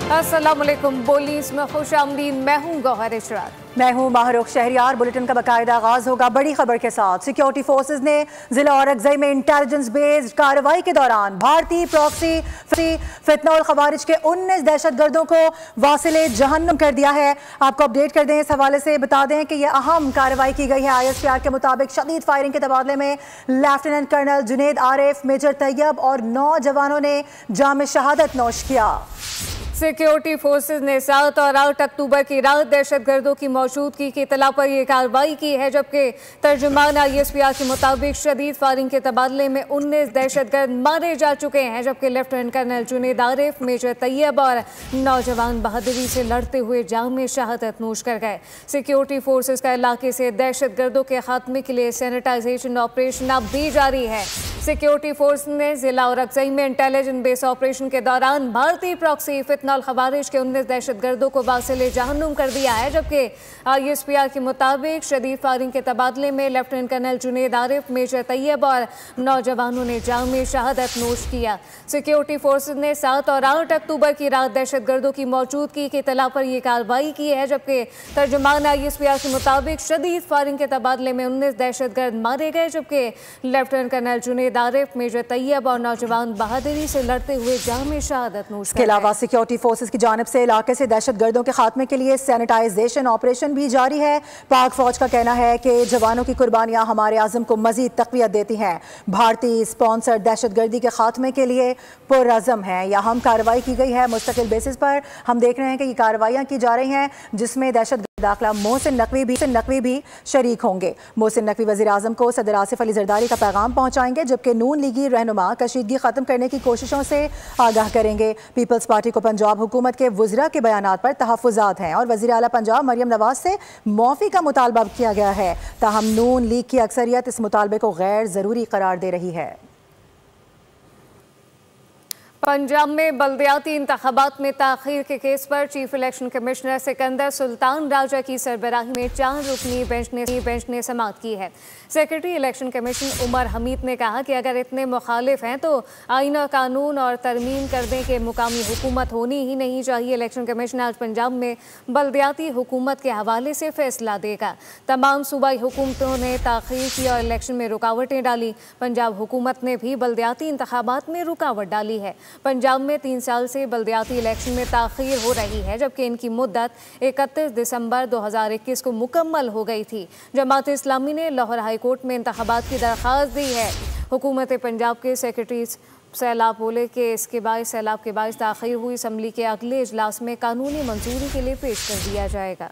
अस्सलाम वालेकुम। बोलीस में खुश आमदीद। मैं हूँ गौहर इशरात। मैं हूँ माहरुख शहरियार। बुलेटिन का बाकायदा आगाज होगा बड़ी खबर के साथ। सिक्योरिटी फोर्सेज ने जिला औरंगजेब में इंटेलिजेंस बेस्ड कार्रवाई के दौरान भारतीय प्रॉक्सी फितनौल खवारिज के 19 दहशतगर्दों को वासिले जहन्नुम कर दिया है। आपको अपडेट कर दें, इस हवाले से बता दें कि यह अहम कार्रवाई की गई है। ISPR के मुताबिक शदीद फायरिंग के तबादले में lieutenant colonel Junaid Arif, major Tayyab और 9 जवानों ने जाम शहादत नोश किया। सिक्योरिटी फोर्सेज ने 7 और 8 अक्टूबर की रात दहशतगर्दों की मौजूदगी की इतला पर यह कार्रवाई की है, जबकि तर्जुमान ISPR के मुताबिक शदीद फायरिंग के तबादले में 19 दहशतगर्द मारे जा चुके हैं, जबकि lieutenant colonel Junaid Arif, major Tayyab और नौजवान बहादुरी से लड़ते हुए जाम में शहादत नोश कर गए। सिक्योरिटी फोर्सेज का इलाके से दहशतगर्दों के खात्मे के लिए सैनिटाइजेशन ऑपरेशन अब भी जारी है। सिक्योरिटी फोर्स ने जिला औरंगजेब में इंटेलिजेंस बेस ऑपरेशन के दौरान भारतीय प्रॉक्सी फितनौल खवारिज के 19 दहशतगर्दों को वासिले जहन्नुम कर दिया है, जबकि ISPR के मुताबिक शदीद फायरिंग के तबादले में lieutenant colonel Junaid Arif, major Tayyab और नौजवानों ने जाम में शहादत नोश किया। सिक्योरिटी फोर्सेज ने 7 और 8 अक्टूबर की रात दहशतगर्दों की मौजूदगी की इतला पर यह कार्रवाई की है, जबकि तर्जुमान ISPR के मुताबिक शदीद फायरिंग के तबादले में 19 दहशतगर्द मारे गए, जबकि lieutenant colonel Junaid Arif, major Tayyab और नौजवान बहादुरी से लड़ते हुए जाम में शहादत नोश किया। इसके अलावा सिक्योरिटी फोर्सेज की जानिब से इलाके से दहशतगर्दों के खात्मे के लिए सैनिटाइजेशन ऑपरेशन भी जारी है। पाक फौज का कहना है कि जवानों की कुर्बानियां हमारे आज़म को मजीद तक़वियत देती हैं। भारतीय स्पॉन्सर्ड दहशतगर्दी के खात्मे के लिए पुरअज़म है। यह हम कार्रवाई की गई है। मुस्तकिल बेसिस पर हम देख रहे हैं कि ये कार्रवाइयाँ की जा रही हैं, जिसमें दहशत दाखिला मोहसिन नकवी भी शरीक होंगे। मोहसिन नकवी वज़ीर आज़म को सदर आसिफ अली ज़रदारी का पैगाम पहुँचाएंगे, जबकि नून लीगी रहनुमा कशीदगी ख़त्म करने की कोशिशों से आगाह करेंगे। पीपल्स पार्टी को पंजाब हुकूमत के वज़रा के बयानात पर तहफ़्फ़ुज़ात हैं और वज़ीर आला पंजाब मरियम नवाज से मौफ़ी का मुतालबा किया गया है। ताहम नून लीग की अक्सरियत इस मुतालबे को गैर ज़रूरी करार दे रही है। पंजाब में बल्दियाती इंतखाबात में ताख़ीर के केस पर chief election commissioner Sikandar Sultan Raja की सरबराही में 4 रुकनी बेंच ने समाअत की है। Secretary election commission Umar Hamid ने कहा कि अगर इतने मुखालिफ हैं तो आईन और कानून और तरमीम करने के मुकामी हुकूमत होनी ही नहीं चाहिए। इलेक्शन कमीशन आज पंजाब में बल्दियाती हुकूमत के हवाले से फैसला देगा। तमाम सूबाई हुकूमतों ने ताख़ीर की और इलेक्शन में रुकावटें डाली। पंजाब हुकूमत ने भी बल्दियाती इंतखाबात में रुकावट डाली है। पंजाब में 3 साल से बल्दियाती इलेक्शन में ताख़ीर हो रही है, जबकि इनकी मुद्दत 31 दिसंबर 2021 को मुकम्मल हो गई थी। जमात इस्लामी ने लाहौर हाई कोर्ट में इंतखाबात की दरख्वास्त दी है। हुकूमत पंजाब के सेक्रेटरी सैलाब बोले कि सैलाब के बायस ताख़ीर हुई असम्बली के अगले इजलास में कानूनी मंजूरी के लिए पेश कर दिया जाएगा।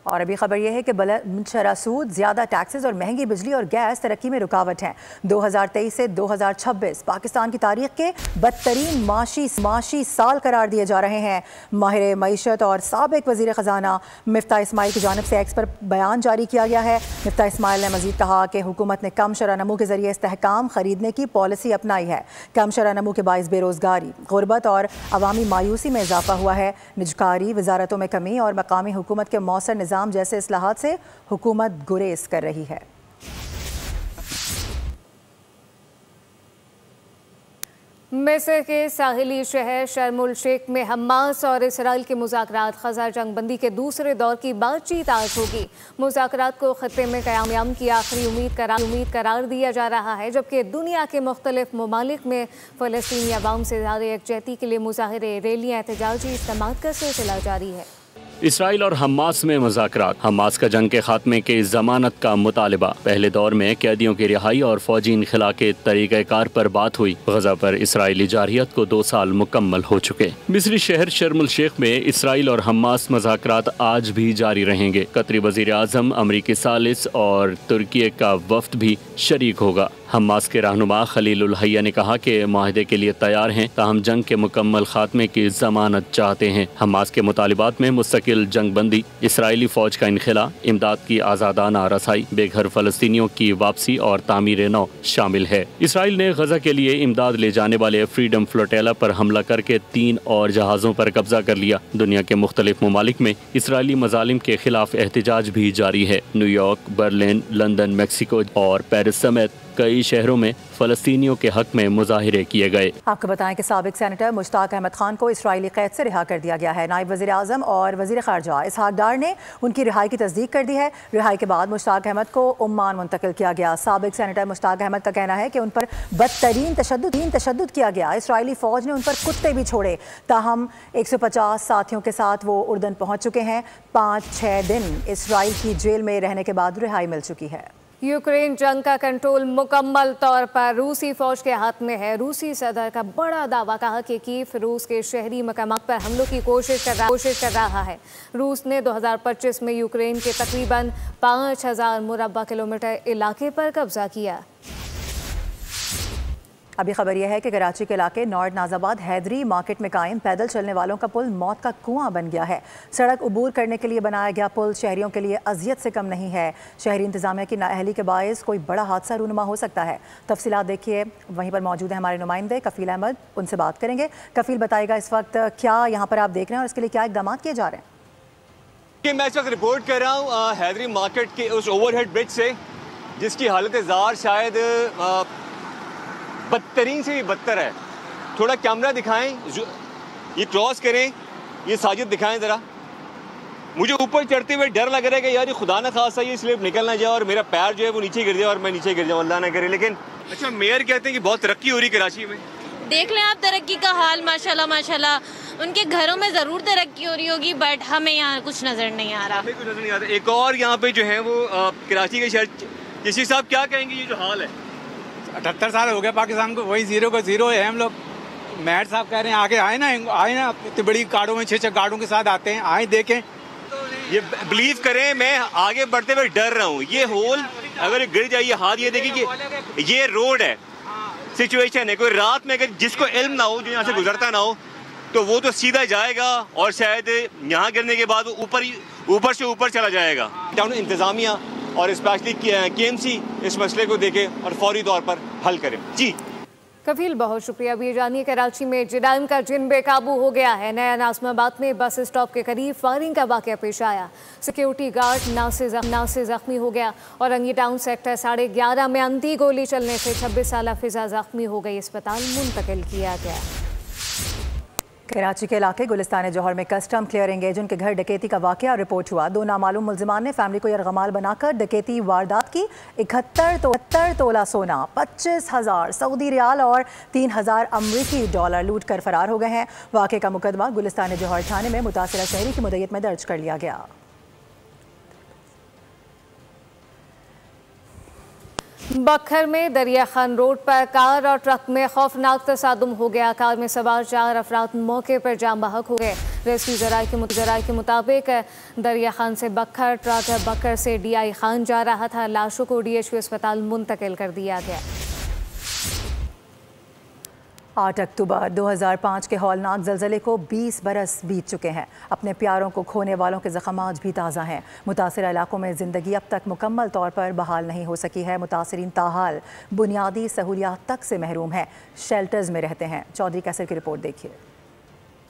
और अभी खबर यह है कि बुलंद शरह सूद, ज़्यादा टैक्सेस और महंगी बिजली और गैस तरक्की में रुकावट हैं। 2023 से 2026 पाकिस्तान की तारीख के बदतरीन माशी साल करार दिए जा रहे हैं। माहिर मईशत और साबिक वज़ीर ख़जाना मिफ्ता इस्माइल की जानिब से एक्स पर बयान जारी किया गया है। मिफ्ता इस्माइल ने मज़ीद कहा कि हुकूमत ने कम शरह नमू के ज़रिए इस्तेहकाम ख़रीदने की पॉलिसी अपनाई है। कम शरह नमू के बाइस बेरोज़गारी, गुरबत और अवामी मायूसी में इजाफा हुआ है। निजकारी वजारतों में कमी और मकामी हुकूमत के मौसर निज़ाम जैसे इस्लाहात से हुकूमत गुरेज कर रही है। मिस्र के साहिली शहर शर्म उल शेख में हमास और इसराइल के मुज़ाकरात ख़ज़ा जंगबंदी के दूसरे दौर की बातचीत आज होगी। मुज़ाकरात को खत्ते में क़याम की आखिरी उम्मीद करार दिया जा रहा है, जबकि दुनिया के मुख्तलिफ ममालिक में फ़लस्तीनी अवाम से ज़ाहिर यकजहती के लिए मुज़ाहरे, रैलियाँ, एहतजाजी इज्तिमात का सिलसिला जारी है। इसराइल और हमास में मुज़ाकरात, हमास का जंग के खात्मे के ज़मानत का मुतालबा। पहले दौर में कैदियों की रिहाई और फौजी इनखला के तरीक़ाकार पर बात हुई। गजा पर इसराइली जारहियत को 2 साल मुकम्मल हो चुके। मिस्री शहर शर्म उल शेख में इसराइल और हमास मुज़ाकरात आज भी जारी रहेंगे। कतरी वज़ीर आज़म, अमरीकी सालिस और तुर्की का वफ्द भी शरीक होगा। हमास के रहनुमा खलील उल हैया ने कहा कि माहिदे के लिए तैयार हैं, ताहम जंग के मुकम्मल खात्मे की ज़मानत चाहते हैं। हमास के मुतालिबात में मुस्तकिल जंग बंदी, इसराइली फ़ौज का इनखला, इमदाद की आज़ादाना रसाई, बेघर फ़लस्तीनियों की वापसी और तामीर नौ शामिल है। इसराइल ने गजा के लिए इमदाद ले जाने वाले फ्रीडम फ्लोटेला पर हमला करके 3 और जहाज़ों पर कब्जा कर लिया। दुनिया के मुख्तलिफ ममालिक में इसराइली मजालिम के खिलाफ एहतजाज भी जारी है। न्यूयॉर्क, बर्लिन, लंदन, मैक्सिको और पेरिस समेत कई शहरों में फ़लस्तीनियों के हक में मुजाहिरे किए गए। आपको बताएं कि साबिक सेनेटर मुश्ताक अहमद खान को इसराइली कैद से रिहा कर दिया गया है। नायब वज़ीर आज़म और वज़ीर ख़ारजा इसहाक डार ने उनकी रिहाई की तस्दीक कर दी है। रिहाई के बाद मुश्ताक अहमद को ओमान मुंतकिल किया गया। साबिक सेनेटर मुश्ताक अहमद का कहना है कि उन पर बदतरीन तशद्दुद किया गया। इसराइली फ़ौज ने उन पर कुत्ते भी छोड़े। ताहम 150 साथियों के साथ वो उर्दन पहुँच चुके हैं। 5-6 दिन इसराइल की जेल में रहने के बाद रिहाई मिल चुकी है। यूक्रेन जंग का कंट्रोल मुकम्मल तौर पर रूसी फौज के हाथ में है। रूसी सदर का बड़ा दावा कहा कि कीव रूस के शहरी मकामात पर हमलों की कोशिश कर रहा है। रूस ने 2025 में यूक्रेन के तकरीबन 5000 मुरब्बा किलोमीटर इलाके पर कब्जा किया। अभी खबर यह है कि कराची के इलाके नॉर्ड नाजाबाद हैदरी मार्केट में कायम पैदल चलने वालों का पुल मौत का कुआं बन गया है। सड़क अबूर करने के लिए बनाया गया पुल शहरियों के लिए अजियत से कम नहीं है। शहरी इंतजामिया की नाअहली के बायस कोई बड़ा हादसा रूनुमा हो सकता है। तफसीलात देखिए, वहीं पर मौजूद है हमारे नुमाइंदे कफील अहमद, उनसे बात करेंगे। कफील, बताएगा इस वक्त क्या यहाँ पर आप देख रहे हैं और इसके लिए क्या इकदाम किए जा रहे हैं? मैं इस वक्त रिपोर्ट कर रहा हूँ हैदरी मार्केट के उस ओवरहेड ब्रिज से, जिसकी हालत ज़ार शायद बदतरीन से भी बदतर है। थोड़ा कैमरा दिखाएं, ये क्रॉस करें, ये साजिद दिखाएं ज़रा। मुझे ऊपर चढ़ते हुए डर लग रहा है कि यार ये खुदा न खासा ये स्लिप निकल ना जाए और मेरा पैर जो है वो नीचे गिर जाए और मैं नीचे गिर जाऊँ, अल्लाह ना करे। लेकिन अच्छा, मेयर कहते हैं कि बहुत तरक्की हो रही कराची में। देख लें आप तरक्की का हाल, माशाल्लाह माशाल्लाह। उनके घरों में ज़रूर तरक्की हो रही होगी, बट हमें यहाँ कुछ नज़र नहीं आ रहा। हमें कुछ नज़र नहीं आता। एक और यहाँ पे जो है वो कराची के शहर, किसी साहब क्या कहेंगे ये जो हाल है? 78 साल हो गया पाकिस्तान को, वही जीरो का जीरो है हम लोग। मेयर साहब कह रहे हैं आगे आए ना, इतनी बड़ी गाड़ियों में 6-6 गाड़ियों के साथ आते हैं, आए देखें। ये बिलीव करें, मैं आगे बढ़ते हुए डर रहा हूँ। ये होल अगर गिर जाए, ये हाथ, ये देखिए कि ये रोड है, सिचुएशन है। कोई रात में अगर जिसको इल्म ना हो, जो यहाँ से गुजरता ना हो, तो वो तो सीधा जाएगा और शायद यहाँ गिरने के बाद ऊपर से ऊपर चला जाएगा। टाउन इंतजामिया और स्पेशली KMC इस मसले को देखे और फौरी तौर पर हल करें। जी कफील, बहुत शुक्रिया। अब ये जानिए कराची में जराइम का जिन बेकाबू हो गया है। नया नाज़िमाबाद में बस स्टॉप के करीब फायरिंग का वाक़या पेश आया। सिक्योरिटी गार्ड नाव से जख्मी हो गया और रंगी टाउन सेक्टर 11:30 में अंधी गोली चलने से 26 साला फिजा जख्मी हो गई, अस्पताल मुंतकिल किया गया। कराची के इलाके गुलिस्तान जौहर में कस्टम क्लियरिंग एजेंट के घर डकैती का वाकया रिपोर्ट हुआ। 2 नामालूम मुल्जिमान ने फैमिली को यरगमाल बनाकर डकैती वारदात की। 71 तोला सोना, 25,000 सऊदी रियाल और 3,000 अमरीकी डॉलर लूट कर फरार हो गए हैं। वाकये का मुकदमा गुलिस्तान जौहर थाने में मुतासिरा शहरी की मुद्दत में दर्ज कर लिया गया। बखर में दरिया खान रोड पर कार और ट्रक में खौफनाक तसादुम हो गया। कार में सवार 4 अफराद मौके पर जाम बहक हो गए। रेस्क्यू ज़राए के मुताबिक दरिया खान से बखर, ट्रक बखर से DI खान जा रहा था। लाशों को DHQ अस्पताल मुंतकिल कर दिया गया। 8 अक्टूबर 2005 के हौलनाक ज़लज़ले को 20 बरस बीत चुके हैं। अपने प्यारों को खोने वालों के ज़ख्म आज भी ताज़ा हैं। मुतासिर इलाकों में ज़िंदगी अब तक मुकम्मल तौर पर बहाल नहीं हो सकी है। मुतासिरीन ताहाल बुनियादी सहूलियात तक से महरूम हैं, शेल्टर्स में रहते हैं। चौधरी कैसर की रिपोर्ट देखिए।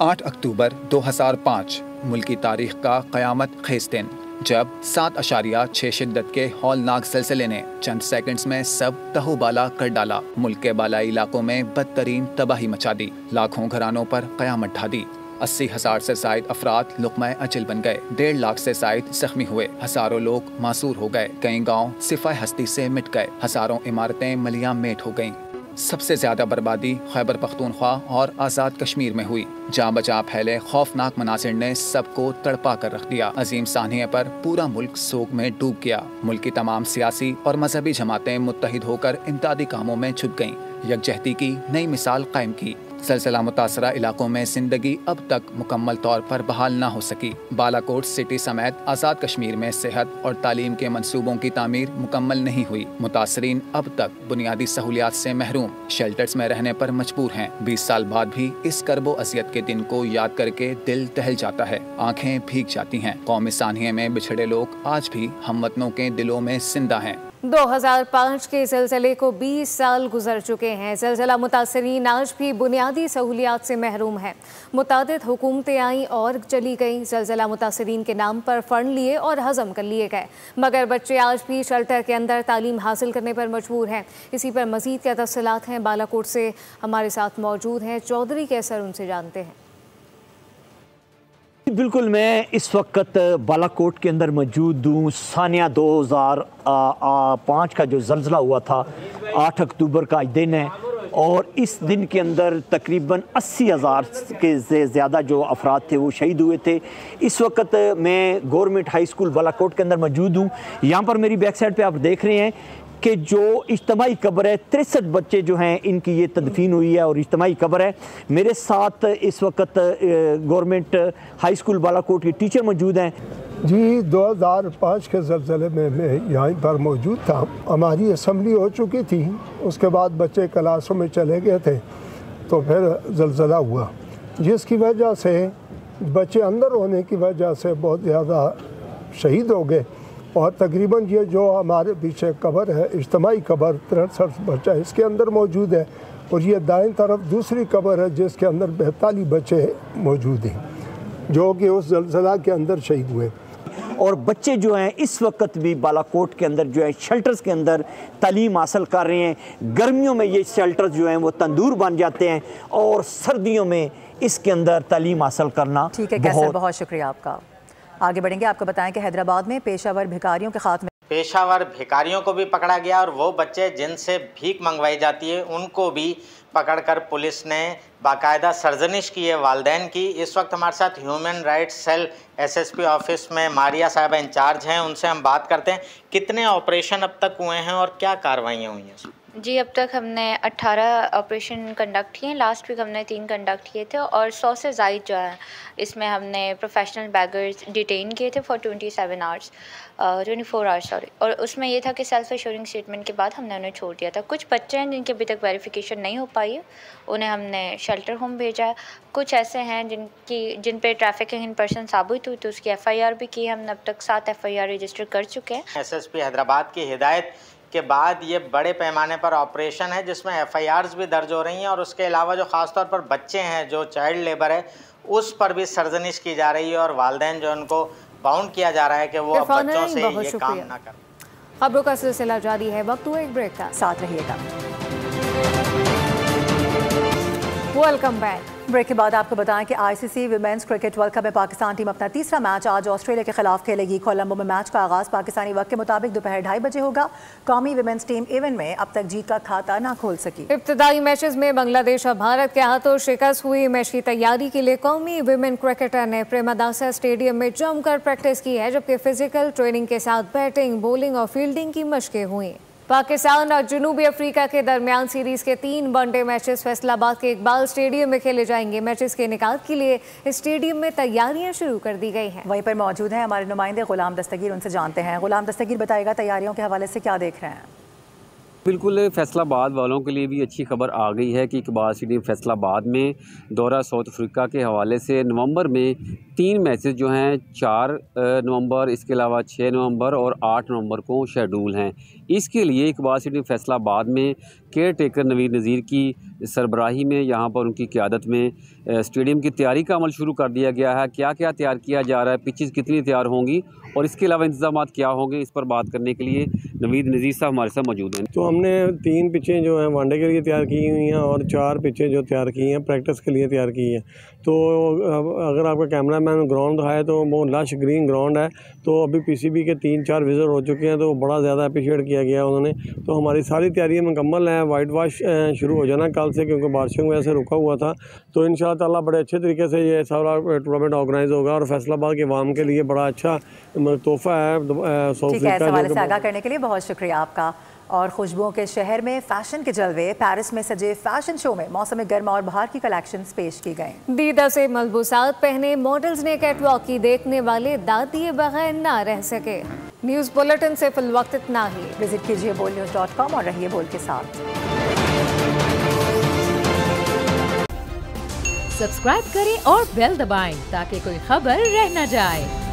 8 अक्टूबर 2005 मुल्की तारीख का क़यामत खेज़ दिन, जब 7.6 शिद्दत के हौलनाक ज़लज़ले ने चंद सेकंड्स में सब तहूबाला कर डाला। मुल्क के बालाई इलाकों में बदतरीन तबाही मचा दी, लाखों घरानों पर क़यामत ढा दी। 80,000 से ज़ायद अफराद लुक़मा अजल बन गए, 1.5 लाख से ज़ायद ज़ख्मी हुए, हज़ारों लोग मासूर हो गए, कई गाँव सिफ़ाए हस्ती से मिट गए, हज़ारों इमारतें मलिया मेट हो गईं। सबसे ज्यादा बर्बादी खैबर पख्तूनख्वा और आज़ाद कश्मीर में हुई। जहाँ बचा फैले खौफनाक मनासिर ने सबको तड़पा कर रख दिया। अजीम सानिये पर पूरा मुल्क सोग में डूब गया। मुल्क की तमाम सियासी और मजहबी जमातें मुत्तहिद होकर इमदादी कामों में छुट गईं, यकजहती की नई मिसाल कायम की। ज़लज़ला मुतासरा इलाकों में जिंदगी अब तक मुकम्मल तौर पर बहाल ना हो सकी। बालाकोट सिटी समेत आज़ाद कश्मीर में सेहत और तालीम के मंसूबों की तामीर मुकम्मल नहीं हुई। मुतासरीन अब तक बुनियादी सहूलियात से महरूम, शेल्टर्स में रहने पर मजबूर हैं। 20 साल बाद भी इस करबो अज़ियत के दिन को याद करके दिल दहल जाता है, आँखें भीग जाती हैं। कौम सानिया में बिछड़े लोग आज भी हमवतनों के दिलों में जिंदा हैं। 2005 के ज़लज़ले को 20 साल गुजर चुके हैं। ज़लज़ला मुतासरीन आज भी बुनियादी सहूलियात से महरूम हैं। मुतादिद हुकूमतें आईं और चली गईं। ज़लज़ला मुतासरीन के नाम पर फ़ंड लिए और हज़म कर लिए गए, मगर बच्चे आज भी शेल्टर के अंदर तालीम हासिल करने पर मजबूर हैं। इसी पर मज़ीद क्या तफ़सीलात हैं, बालाकोट से हमारे साथ मौजूद हैं चौधरी कैसर, उनसे जानते हैं। बिल्कुल, मैं इस वक्त बालाकोट के अंदर मौजूद हूँ। सानिया 2005 का जो ज़लज़ला हुआ था, 8 अक्टूबर का दिन है और इस दिन के अंदर तकरीबन 80,000 के से ज़्यादा जो अफराद थे वो शहीद हुए थे। इस वक्त मैं गवर्नमेंट हाई स्कूल बालाकोट के अंदर मौजूद हूँ। यहाँ पर मेरी बैक साइड पे आप देख रहे हैं कि जो इज्तमाही कब्र है, 63 बच्चे जो हैं इनकी ये तदफीन हुई है और इज्तमाही कब्र है। मेरे साथ इस वक्त गवर्नमेंट हाई स्कूल बालाकोट के टीचर मौजूद हैं। जी, 2005 के ज़लज़ले में मैं यहाँ पर मौजूद था। हमारी असम्बली हो चुकी थी, उसके बाद बच्चे क्लासों में चले गए थे, तो फिर ज़लज़ला हुआ, जिसकी वजह से बच्चे अंदर होने की वजह से बहुत ज़्यादा शहीद हो गए। और तकरीबन ये जो हमारे पीछे कब्र है, इज्तमाही कब्र 63 बच्चा इसके अंदर मौजूद है, और ये दाएं तरफ दूसरी कब्र है जिसके अंदर 42 बच्चे मौजूद हैं जो कि उस ज़लज़ला के अंदर शहीद हुए। और बच्चे जो हैं इस वक्त भी बालाकोट के अंदर जो है शेल्टर्स के अंदर तालीम हासिल कर रहे हैं। गर्मियों में ये शेल्टर्स जो हैं वो तंदूर बन जाते हैं और सर्दियों में इसके अंदर तालीम हासिल करना। ठीक है कैसर, बहुत शुक्रिया आपका। आगे बढ़ेंगे, आपको बताएं कि हैदराबाद में पेशावर भिखारियों के खात्मे पेशावर भिखारियों को भी पकड़ा गया और वो बच्चे जिनसे भीख मंगवाई जाती है उनको भी पकड़कर पुलिस ने बाकायदा सरजनिश की है वालिदैन की। इस वक्त हमारे साथ human rights cell SSP office में मारिया साहबा इंचार्ज हैं, उनसे हम बात करते हैं। कितने ऑपरेशन अब तक हुए हैं और क्या कार्रवाइयाँ हुई हैं? जी, अब तक हमने 18 ऑपरेशन कंडक्ट किए हैं। लास्ट वीक हमने 3 कंडक्ट किए थे और 100 से ज़ायद जो है इसमें हमने प्रोफेशनल बैगर्स डिटेन किए थे फॉर 24 आवर्स सॉरी। और उसमें ये था कि सेल्फ एश्योरिंग स्टेटमेंट के बाद हमने उन्हें छोड़ दिया था। कुछ बच्चे हैं जिनकी अभी तक वेरिफिकेशन नहीं हो पाई है, उन्हें हमने शेल्टर होम भेजा है। कुछ ऐसे हैं जिन पे ट्रैफिकिंग इन पर्सन साबित हुई तो उसकी FIR भी की। हमने अब तक 7 FIR रजिस्टर कर चुके हैं। SSP हैदराबाद की हिदायत के बाद ये बड़े पैमाने पर ऑपरेशन है जिसमें FIRs भी दर्ज हो रही हैं और उसके अलावा जो ख़ास तौर पर बच्चे हैं, जो चाइल्ड लेबर है, उस पर भी सरजनिश की जा रही है और वालिदैन जो उनको बाउंड किया जा रहा है कि वो अब बच्चों से ये काम ना करें। खबरों का सिलसिला जारी है, वक्त हुआ एक ब्रेक का, साथ रहिएगा। Welcome back. ब्रेक के बाद आपको बताएं कि ICC women's cricket world cup में पाकिस्तान टीम अपना तीसरा मैच आज ऑस्ट्रेलिया के खिलाफ खेलेगी। कोलंबो में मैच का आगाज पाकिस्तानी वक्त के मुताबिक दोपहर 2:30 बजे होगा। कौमी विमेंस टीम इवेंट में अब तक जीत का खाता ना खोल सकी। इब्तदाई मैचेस में बांग्लादेश और भारत के हाथों शिकस्त हुई। मैच की तैयारी के लिए कौमी विमेन क्रिकेटर ने प्रेमदासा स्टेडियम में जमकर प्रैक्टिस की है, जबकि फिजिकल ट्रेनिंग के साथ बैटिंग, बॉलिंग और फील्डिंग की मशकें हुई। पाकिस्तान और जनूबी अफ्रीका के दरमियान सीरीज के 3 वनडे मैचेस फैसलाबाद के इकबाल स्टेडियम में खेले जाएंगे। मैचेस के इनेकाद के लिए स्टेडियम में तैयारियां शुरू कर दी गई हैं। वहीं पर मौजूद हैं हमारे नुमाइंदे गुलाम दस्तगीर, उनसे जानते हैं। गुलाम दस्तगीर, बताएगा तैयारियों के हवाले से क्या देख रहे हैं? बिल्कुल, फैसलाबाद वालों के लिए भी अच्छी खबर आ गई है कि इकबाल स्टेडियम फैसलाबाद में दौरा साउथ अफ्रीका के हवाले से नवंबर में 3 मैचेस जो हैं 4 नवंबर, इसके अलावा 6 नवंबर और 8 नवंबर को शेड्यूल हैं। इसके लिए इकबाल स्टेडियम फैसलाबाद में केयर टेकर नवीद नज़ीर की सरबराही में, यहाँ पर उनकी क़यादत में स्टेडियम की तैयारी का अमल शुरू कर दिया गया है। क्या क्या तैयार किया जा रहा है, पिचेस कितनी तैयार होंगी और इसके अलावा इंतजाम क्या होंगे, इस पर बात करने के लिए नवीद नज़ीर साहब हमारे साथ मौजूद हैं। तो हमने 3 पिचें जो हैं वनडे के लिए तैयार की हुई हैं और 4 पिचें जो तैयार की हैं प्रैक्टिस के लिए तैयार की हैं। तो अगर आपका कैमरा मैन ग्राउंड दिखाए तो वो लश ग्रीन ग्राउंड है। तो अभी PCB के 3-4 विजिट हो चुके हैं, तो बड़ा ज़्यादा अप्रिशिएट किया गया उन्होंने। तो हमारी सारी तैयारियाँ मुकम्मल हैं। वाइट वॉश शुरू हो जाना कल से, क्योंकि बारिशों की वजह से रुका हुआ था। तो इंशाअल्लाह ताला बड़े अच्छे तरीके से ये सारा टूर्नामेंट ऑर्गेनाइज होगा और फैसलाबाद के अवाम के लिए बड़ा अच्छा तोहफा है। ठीक है, इस हवाले से आगाह करने के लिए बहुत शुक्रिया आपका। और खुशबुओं के शहर में फैशन के जलवे, पेरिस में सजे फैशन शो में मौसम गर्मा और बहार की कलेक्शंस पेश की गई। दीदा से मलबूसात पहने मॉडल्स ने कैटवॉक की, देखने वाले दाद दिए बगैर ना रह सके। न्यूज़ बुलेटिन से फिल वक्त इतना ही। विजिट कीजिए bolnews.com और रहिए बोल के साथ। सब्सक्राइब करें और बेल दबाएं ताकि कोई खबर रह न जाए।